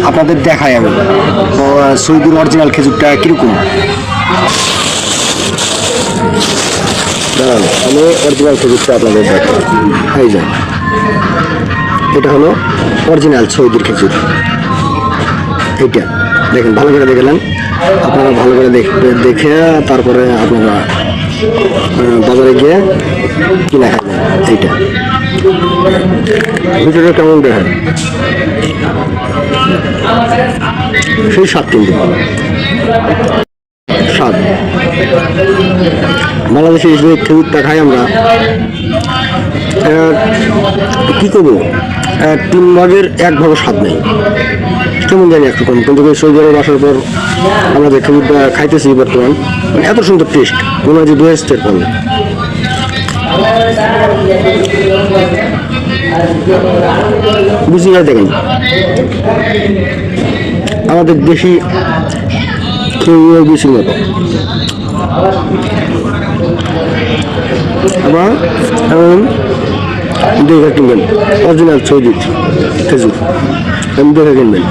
আপনাদের দেখাই আমি সৌদির অরিজিনাল খেজুরটা কীরকম। দাঁড়ান আমি অরিজিনাল খেজুরটা আপনাদের দেখাই। এই যে এটা হলো অরিজিনাল সৌদির খেজুর। এইটা দেখেন, ভালো করে দেখলেন আপনারা, ভালো করে দেখে তারপরে আপনারা বাজারে গিয়ে কিনা খাবেন। এইটা ভিতরে কেমন দেখেন, সেই স্বাদ কিন্তু স্বাদ। বাংলাদেশে যে খেজুরটা খাই আমরা, কী করবো, 3 ভাগের 1 ভাগও স্বাদ নেই, কেমন জানি একরকম। কিন্তু সৌদি আরব আসার পর আমরা যে খেজুরটা খাইতেছি বর্তমান, মানে এত সুন্দর টেস্ট, মনে হয় যে বেস্টের পাবে। বুঝি না, দেখেন আমাদের দেশি খেজুরের বেশির মতো। আবার এখন দেখে কিনবেন অরিজিনাল সৌদি খেজুর, আমি দেখে কিনবেন।